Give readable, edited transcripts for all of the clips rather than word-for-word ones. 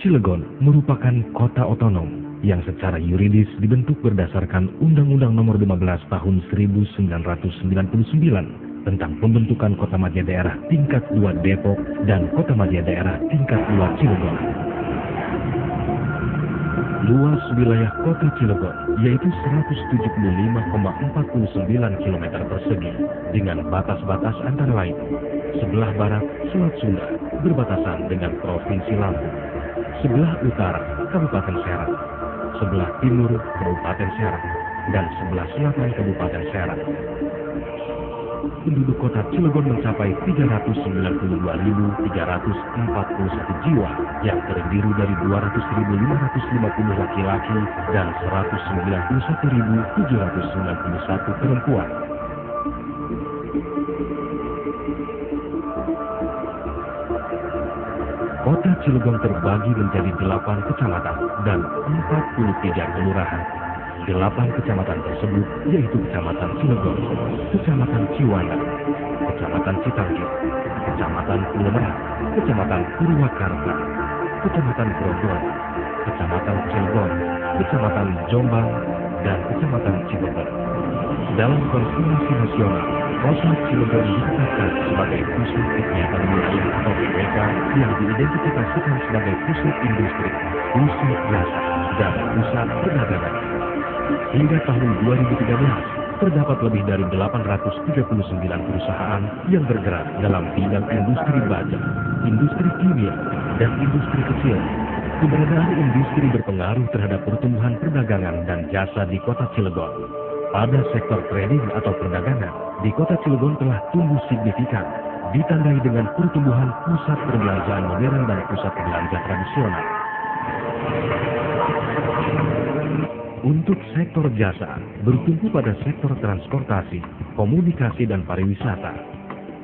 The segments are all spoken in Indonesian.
Cilegon merupakan kota otonom yang secara yuridis dibentuk berdasarkan Undang-Undang Nomor 15 Tahun 1999 tentang pembentukan Kota Madya Daerah Tingkat 2 Depok dan Kota Madya Daerah Tingkat 2 Cilegon. Luas wilayah Kota Cilegon yaitu 175,49 km persegi dengan batas-batas antara lain. Sebelah barat Selat Sunda berbatasan dengan Provinsi Lampung. Sebelah utara Kabupaten Serang. Sebelah timur Kabupaten Serang dan sebelah selatan Kabupaten Serang. Penduduk kota Cilegon mencapai 392.341 jiwa yang terdiri dari 200.550 laki-laki dan 191.791 perempuan. Kota Cilegon terbagi menjadi 8 kecamatan dan 43 kelurahan. 8 kecamatan tersebut yaitu Kecamatan Cilegon, Kecamatan Ciwana, Kecamatan Citanggir, Kecamatan Pulau Merah, Kecamatan Purwakarta, Kecamatan Grogol, Kecamatan Cilegon, Kecamatan Jombang, dan Kecamatan Cilegon. Dalam konstelasi nasional, Kota Cilegon ditetapkan sebagai pusat kegiatan wilayah atau PPK yang diidentifikasikan sebagai pusat industri, pusat jasa, dan pusat perdagangan. Hingga tahun 2013, terdapat lebih dari 839 perusahaan yang bergerak dalam bidang industri baja, industri kimia, dan industri kecil. Keberadaan industri berpengaruh terhadap pertumbuhan perdagangan dan jasa di Kota Cilegon. Pada sektor trading atau perdagangan, di Kota Cilegon telah tumbuh signifikan, ditandai dengan pertumbuhan pusat perbelanjaan modern dan pusat belanja tradisional. Untuk sektor jasa, bertumpu pada sektor transportasi, komunikasi, dan pariwisata.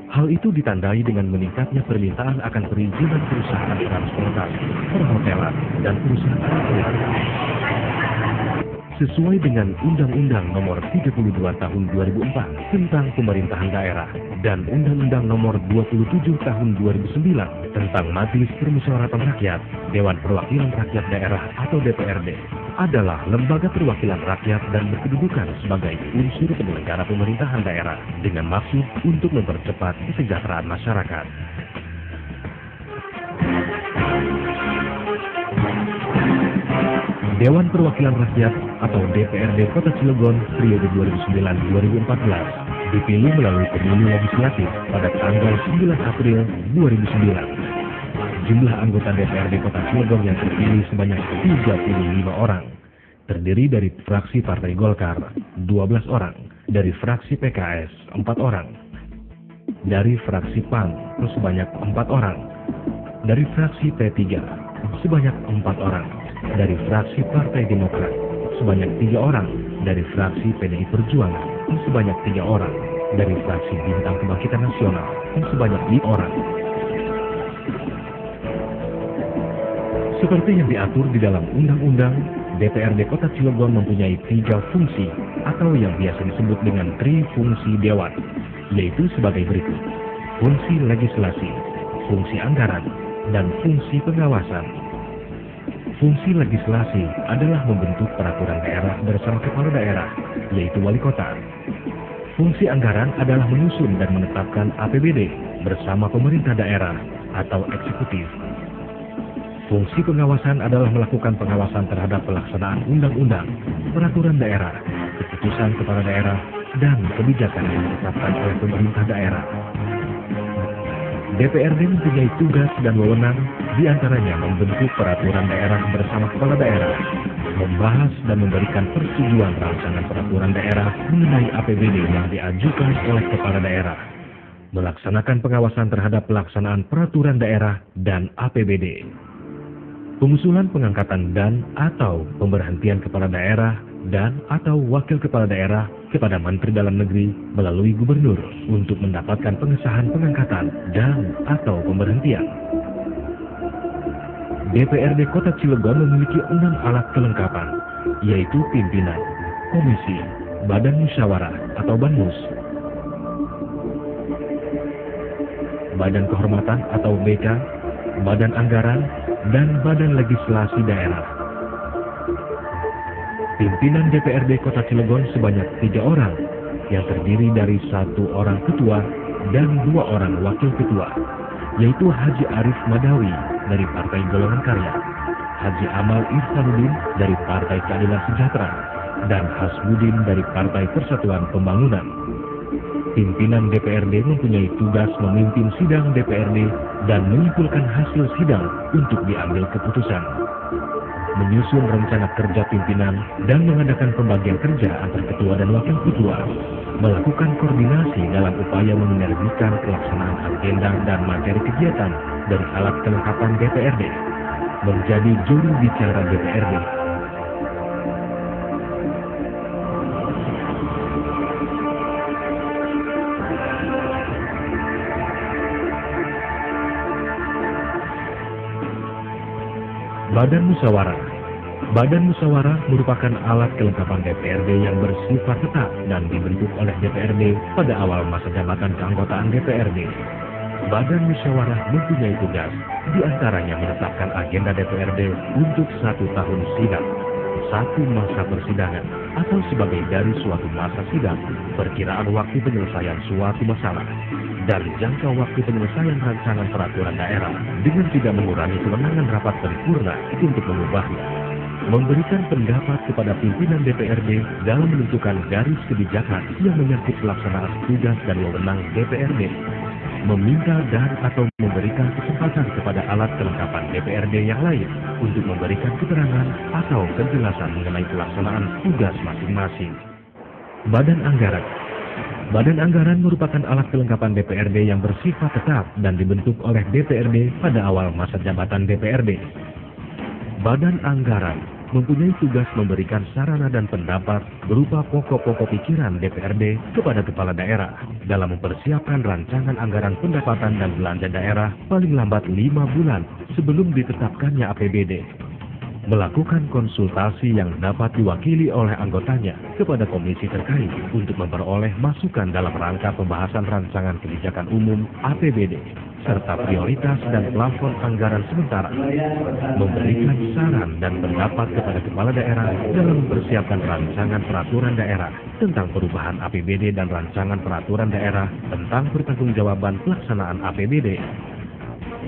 Hal itu ditandai dengan meningkatnya permintaan akan perizinan perusahaan transportasi, perhotelan, dan perusahaan pengiriman. Sesuai dengan Undang-Undang Nomor 32 Tahun 2004 tentang Pemerintahan Daerah dan Undang-Undang Nomor 27 Tahun 2009 tentang Majelis Permusyawaratan Rakyat, Dewan Perwakilan Rakyat Daerah atau DPRD adalah lembaga perwakilan rakyat dan berkedudukan sebagai unsur penyelenggara pemerintahan daerah dengan maksud untuk mempercepat kesejahteraan masyarakat. Dewan Perwakilan Rakyat atau DPRD Kota Cilegon periode 2009-2014 dipilih melalui pemilu legislatif pada tanggal 9 April 2009. Jumlah anggota DPRD Kota Cilegon yang terpilih sebanyak 35 orang, terdiri dari fraksi Partai Golkar 12 orang, dari fraksi PKS 4 orang, dari fraksi PAN sebanyak 4 orang, dari fraksi P3 sebanyak 4 orang, dari fraksi Partai Demokrat sebanyak 3 orang, dari fraksi PDI Perjuangan sebanyak 3 orang, dari fraksi Bintang Kebangkitan Nasional sebanyak 5 orang. Seperti yang diatur di dalam Undang-Undang, DPRD Kota Cilegon mempunyai 3 fungsi atau yang biasa disebut dengan trifungsi dewan, yaitu sebagai berikut: fungsi legislasi, fungsi anggaran, dan fungsi pengawasan. Fungsi legislasi adalah membentuk peraturan daerah bersama kepala daerah, yaitu wali kota. Fungsi anggaran adalah menyusun dan menetapkan APBD bersama pemerintah daerah atau eksekutif. Fungsi pengawasan adalah melakukan pengawasan terhadap pelaksanaan undang-undang, peraturan daerah, keputusan kepala daerah, dan kebijakan yang ditetapkan oleh pemerintah daerah. DPRD mempunyai tugas dan wewenang, diantaranya membentuk peraturan daerah bersama kepala daerah, membahas dan memberikan persetujuan rancangan peraturan daerah mengenai APBD yang diajukan oleh kepala daerah, melaksanakan pengawasan terhadap pelaksanaan peraturan daerah dan APBD, pengusulan pengangkatan dan atau pemberhentian kepala daerah dan atau wakil kepala daerah kepada Menteri Dalam Negeri melalui Gubernur untuk mendapatkan pengesahan pengangkatan dan atau pemberhentian. DPRD Kota Cilegon memiliki 6 alat kelengkapan, yaitu pimpinan, komisi, badan musyawarah atau BANMUS, badan kehormatan atau BK, Badan Anggaran, dan Badan Legislasi Daerah. Pimpinan DPRD Kota Cilegon sebanyak 3 orang, yang terdiri dari 1 orang ketua dan 2 orang wakil ketua, yaitu Haji Arif Madawi dari Partai Golongan Karya, Haji Amal Irfanuddin dari Partai Keadilan Sejahtera, dan Hasbudin dari Partai Persatuan Pembangunan. Pimpinan DPRD mempunyai tugas memimpin sidang DPRD dan menyimpulkan hasil sidang untuk diambil keputusan, menyusun rencana kerja pimpinan dan mengadakan pembagian kerja antar ketua dan wakil ketua, melakukan koordinasi dalam upaya mensinergikan pelaksanaan agenda dan materi kegiatan dari alat kelengkapan DPRD, menjadi juru bicara DPRD. Badan Musyawarah. Badan Musyawarah merupakan alat kelengkapan DPRD yang bersifat tetap dan dibentuk oleh DPRD pada awal masa jabatan keanggotaan DPRD. Badan Musyawarah mempunyai tugas, diantaranya menetapkan agenda DPRD untuk 1 tahun sidang, 1 masa persidangan, atau sebagai dari suatu masa sidang, perkiraan waktu penyelesaian suatu masalah, dan jangka waktu penyelesaian rancangan peraturan daerah dengan tidak mengurangi kewenangan rapat paripurna untuk mengubahnya. Memberikan pendapat kepada pimpinan DPRD dalam menentukan garis kebijakan yang menyangkut pelaksanaan tugas dan wewenang DPRD. Meminta dan atau memberikan kesempatan kepada alat kelengkapan DPRD yang lain untuk memberikan keterangan atau penjelasan mengenai pelaksanaan tugas masing-masing. Badan Anggaran. Badan Anggaran merupakan alat kelengkapan DPRD yang bersifat tetap dan dibentuk oleh DPRD pada awal masa jabatan DPRD. Badan Anggaran mempunyai tugas memberikan sarana dan pendapat berupa pokok-pokok pikiran DPRD kepada kepala daerah dalam mempersiapkan rancangan anggaran pendapatan dan belanja daerah paling lambat 5 bulan sebelum ditetapkannya APBD. Melakukan konsultasi yang dapat diwakili oleh anggotanya kepada komisi terkait untuk memperoleh masukan dalam rangka pembahasan rancangan kebijakan umum APBD, serta prioritas dan plafon anggaran sementara. Memberikan saran dan pendapat kepada kepala daerah dalam mempersiapkan rancangan peraturan daerah tentang perubahan APBD dan rancangan peraturan daerah tentang pertanggungjawaban pelaksanaan APBD.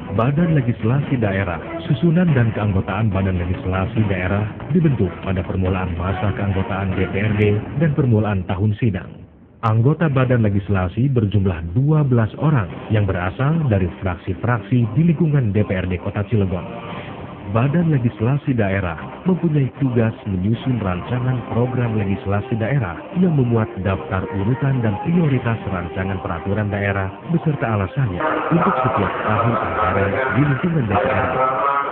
Badan Legislasi Daerah. Susunan dan keanggotaan Badan Legislasi Daerah dibentuk pada permulaan masa keanggotaan DPRD dan permulaan tahun sidang. Anggota Badan Legislasi berjumlah 12 orang yang berasal dari fraksi-fraksi di lingkungan DPRD Kota Cilegon. Badan Legislasi Daerah mempunyai tugas menyusun rancangan program legislasi daerah yang memuat daftar urutan dan prioritas rancangan peraturan daerah beserta alasannya untuk setiap tahun anggaran di lingkungan DPRD.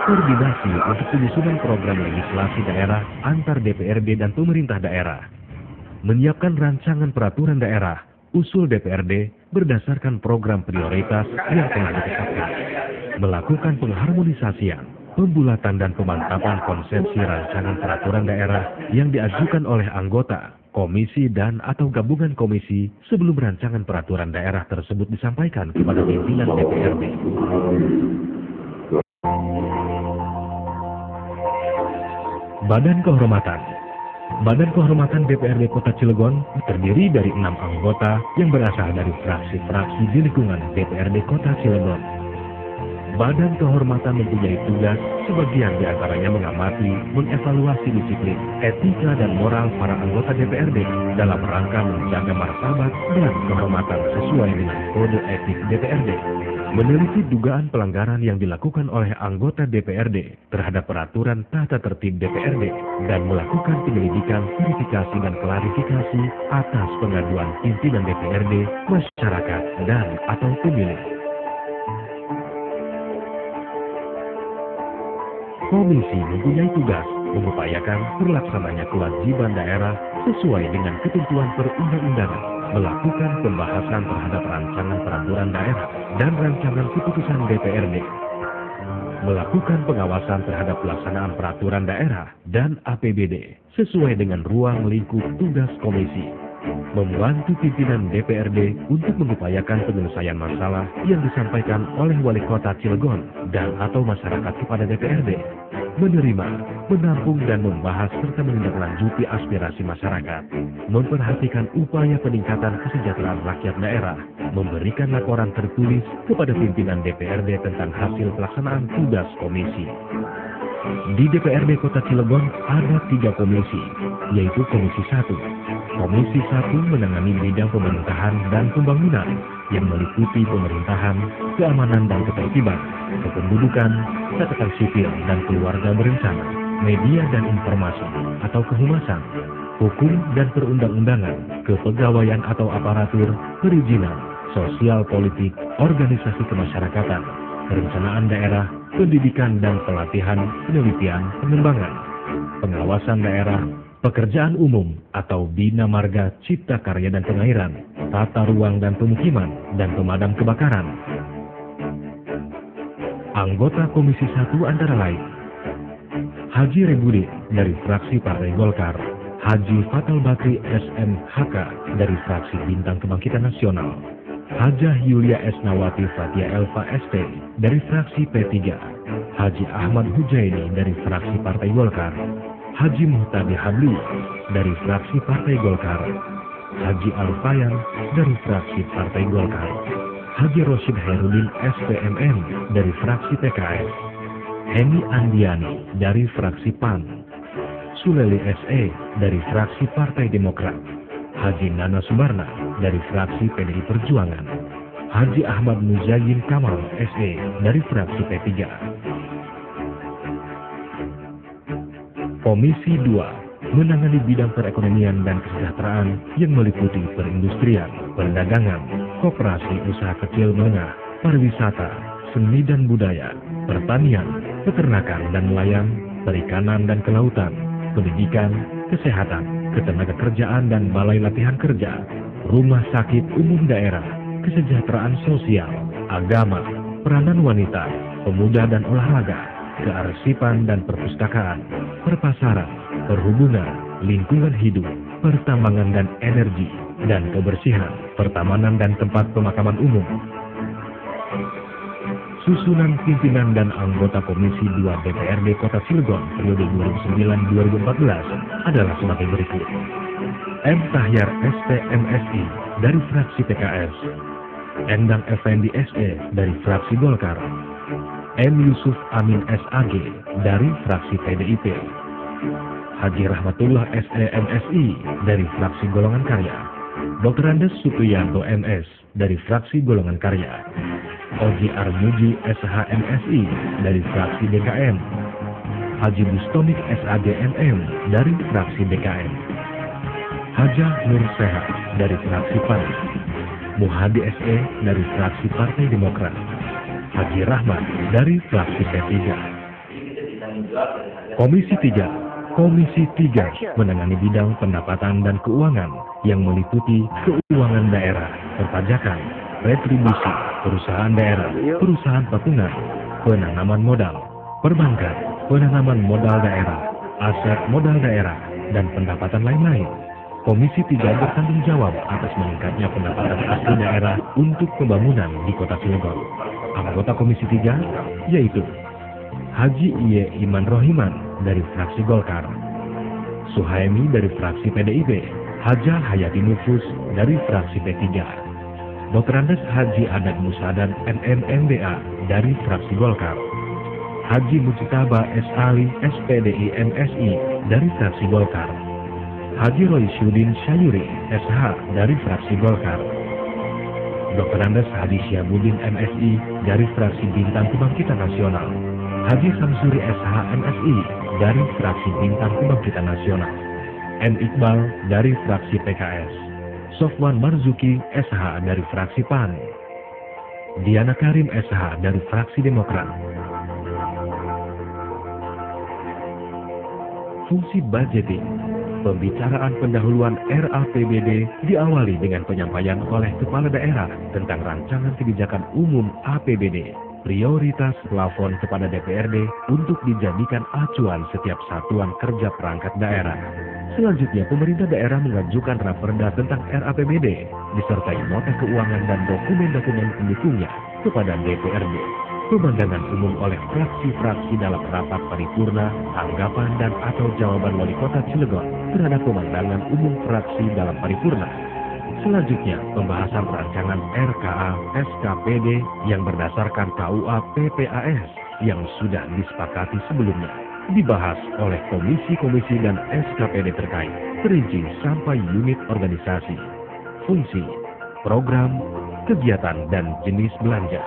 Koordinasi untuk penyusunan program legislasi daerah antar DPRD dan pemerintah daerah. Menyiapkan rancangan peraturan daerah, usul DPRD berdasarkan program prioritas yang telah ditetapkan. Melakukan pengharmonisasian, pembulatan dan pemantapan konsepsi rancangan peraturan daerah yang diajukan oleh anggota, komisi dan atau gabungan komisi sebelum rancangan peraturan daerah tersebut disampaikan kepada pimpinan DPRD. Badan Kehormatan. Badan Kehormatan DPRD Kota Cilegon terdiri dari 6 anggota yang berasal dari fraksi-fraksi di lingkungan DPRD Kota Cilegon. Badan Kehormatan mempunyai tugas sebagian diantaranya mengamati, mengevaluasi disiplin, etika dan moral para anggota DPRD dalam rangka menjaga martabat dan kehormatan sesuai dengan kode etik DPRD. Meneliti dugaan pelanggaran yang dilakukan oleh anggota DPRD terhadap peraturan tata tertib DPRD dan melakukan penyelidikan, verifikasi dan klarifikasi atas pengaduan pimpinan DPRD, masyarakat dan atau pemilih. Komisi mempunyai tugas mengupayakan terlaksananya kewajiban daerah sesuai dengan ketentuan perundang-undangan, melakukan pembahasan terhadap rancangan peraturan daerah dan rancangan keputusan DPRD, melakukan pengawasan terhadap pelaksanaan peraturan daerah dan APBD sesuai dengan ruang lingkup tugas komisi, membantu pimpinan DPRD untuk mengupayakan penyelesaian masalah yang disampaikan oleh Wali Kota Cilegon dan atau masyarakat kepada DPRD, menerima, menampung dan membahas serta menindaklanjuti aspirasi masyarakat, memperhatikan upaya peningkatan kesejahteraan rakyat daerah, memberikan laporan tertulis kepada pimpinan DPRD tentang hasil pelaksanaan tugas komisi. Di DPRD Kota Cilegon ada 3 komisi, yaitu Komisi 1. Komisi 1 menangani bidang pemerintahan dan pembangunan yang meliputi pemerintahan, keamanan dan ketertiban, kependudukan, catatan sipil dan keluarga berencana, media dan informasi atau kehumasan, hukum dan perundang-undangan, kepegawaian atau aparatur, perizinan, sosial politik, organisasi kemasyarakatan, perencanaan daerah, pendidikan dan pelatihan, penelitian, pengembangan, pengawasan daerah, pekerjaan umum atau bina marga, cipta karya dan pengairan, tata ruang dan pemukiman, dan pemadam kebakaran. Anggota Komisi 1 antara lain Haji Rebudi dari fraksi Partai Golkar, Haji Fatal Bakri SMHK dari fraksi Bintang Kebangkitan Nasional, Hajah Yulia Esnawati Fatia Elva ST dari fraksi P3, Haji Ahmad Hujaini dari fraksi Partai Golkar, Haji Muhtadi Habli dari fraksi Partai Golkar, Haji Alfayan dari fraksi Partai Golkar, Haji Rosyid Hairudin SPMN dari fraksi PKS, Heni Andiani dari fraksi PAN, Suleli SE dari fraksi Partai Demokrat, Haji Nana Subarna dari fraksi PDI Perjuangan, Haji Ahmad Muzayyin Kamal SE dari fraksi P3. Komisi 2 menangani bidang perekonomian dan kesejahteraan yang meliputi perindustrian, perdagangan, koperasi usaha kecil menengah, pariwisata, seni dan budaya, pertanian, peternakan dan nelayan, perikanan dan kelautan, pendidikan, kesehatan, ketenagakerjaan dan balai latihan kerja, rumah sakit umum daerah, kesejahteraan sosial, agama, peranan wanita, pemuda dan olahraga, kearsipan dan perpustakaan, perpasaran, perhubungan, lingkungan hidup, pertambangan dan energi, dan kebersihan, pertamanan dan tempat pemakaman umum. Susunan pimpinan dan anggota Komisi 2 DPRD Kota Cilegon periode 2009-2014 adalah sebagai berikut. M. Tahyar SPMSI dari fraksi PKS, Endang Effendi SE dari fraksi Golkar, M. Yusuf Amin SAG dari fraksi PDIP, Haji Rahmatullah SE MSI dari fraksi Golongan Karya, Dr. Andes Supriyanto MS dari fraksi Golongan Karya, Oji Armuji SHMSI dari fraksi DKM, Haji Bustomik SAG MM dari fraksi DKM, Hajah Nur Sehat dari fraksi PAN, Muhadi SE dari fraksi Partai Demokrat, Haji Rahmat dari fraksi P3. Komisi 3 menangani bidang pendapatan dan keuangan yang meliputi keuangan daerah, perpajakan, retribusi, perusahaan daerah, perusahaan patungan, penanaman modal, perbankan, penanaman modal daerah, aset modal daerah, dan pendapatan lain-lain. Komisi 3 bertanggung jawab atas meningkatnya pendapatan asli daerah untuk pembangunan di Kota Cilegon. Anggota Komisi 3 yaitu Haji Iye Iman Rohiman dari fraksi Golkar, Suhaimi dari fraksi PDIP, Hajah Hayati Nufus dari fraksi P3, Dr. Andes Haji Adad Musadad MMMBA dari fraksi Golkar, Haji Mujtaba S. Ali SPDI MSI dari fraksi Golkar, Haji Roy Syudin Syayuri SH dari fraksi Golkar, Dr. Andes Haji Syabuddin MSI dari fraksi Bintang Kebangkitan Nasional, Haji Samsuri SH MSI dari fraksi Bintang Kebangkitan Nasional, M. Iqbal dari fraksi PKS, Sofwan Marzuki SH dari fraksi PAN, Diana Karim SH dari fraksi Demokrat. Fungsi budgeting. Pembicaraan pendahuluan RAPBD diawali dengan penyampaian oleh Kepala Daerah tentang rancangan kebijakan umum APBD. Prioritas plafon kepada DPRD untuk dijadikan acuan setiap satuan kerja perangkat daerah. Selanjutnya, pemerintah daerah mengajukan raperda tentang RAPBD, disertai nota keuangan dan dokumen-dokumen pendukungnya kepada DPRD. Pemandangan umum oleh fraksi-fraksi dalam rapat paripurna, tanggapan dan atau jawaban Wali Kota Cilegon terhadap pemandangan umum fraksi dalam paripurna. Selanjutnya, pembahasan rancangan RKA SKPD yang berdasarkan KUA PPAS yang sudah disepakati sebelumnya dibahas oleh komisi-komisi dan SKPD terkait, terinci sampai unit organisasi, fungsi, program, kegiatan, dan jenis belanja.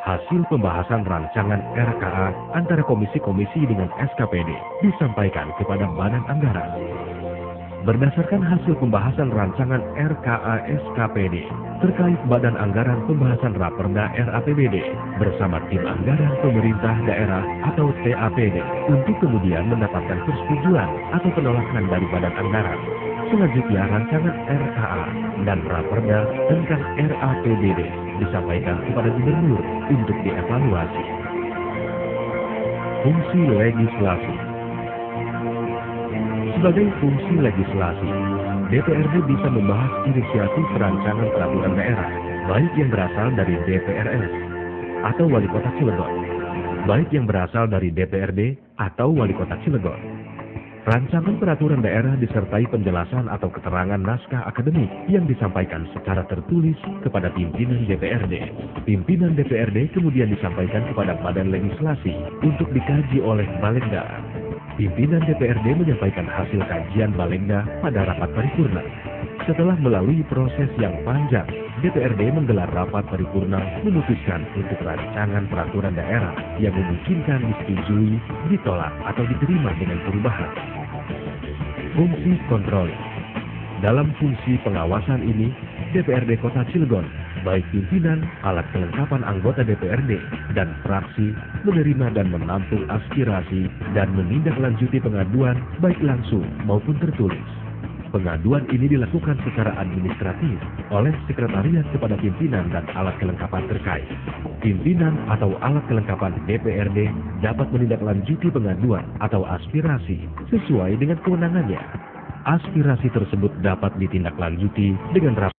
Hasil pembahasan rancangan RKA antara komisi-komisi dengan SKPD disampaikan kepada Badan Anggaran. Berdasarkan hasil pembahasan rancangan RKA SKPD terkait Badan Anggaran pembahasan raperda RAPBD bersama tim anggaran pemerintah daerah atau TAPD untuk kemudian mendapatkan persetujuan atau penolakan dari Badan Anggaran. Selanjutnya rancangan RKA dan raperda tentang RAPBD disampaikan kepada Gubernur untuk dievaluasi. Fungsi legislasi. Sebagai fungsi legislasi, DPRD bisa membahas inisiatif rancangan peraturan daerah, baik yang berasal dari DPRS atau Wali Kota Cilegon, baik yang berasal dari DPRD atau Wali Kota Cilegon. Rancangan peraturan daerah disertai penjelasan atau keterangan naskah akademik yang disampaikan secara tertulis kepada pimpinan DPRD. Pimpinan DPRD kemudian disampaikan kepada Badan Legislasi untuk dikaji oleh Balekda. Pimpinan DPRD menyampaikan hasil kajian Balekda pada rapat paripurna. Setelah melalui proses yang panjang, DPRD menggelar rapat paripurna memutuskan untuk rancangan peraturan daerah yang memungkinkan disetujui, ditolak, atau diterima dengan perubahan. Fungsi kontroling. Dalam fungsi pengawasan ini, DPRD Kota Cilegon, baik pimpinan, alat kelengkapan anggota DPRD, dan fraksi menerima dan menampung aspirasi dan menindaklanjuti pengaduan baik langsung maupun tertulis. Pengaduan ini dilakukan secara administratif oleh sekretariat kepada pimpinan dan alat kelengkapan terkait. Pimpinan atau alat kelengkapan DPRD dapat menindaklanjuti pengaduan atau aspirasi sesuai dengan kewenangannya. Aspirasi tersebut dapat ditindaklanjuti dengan rapat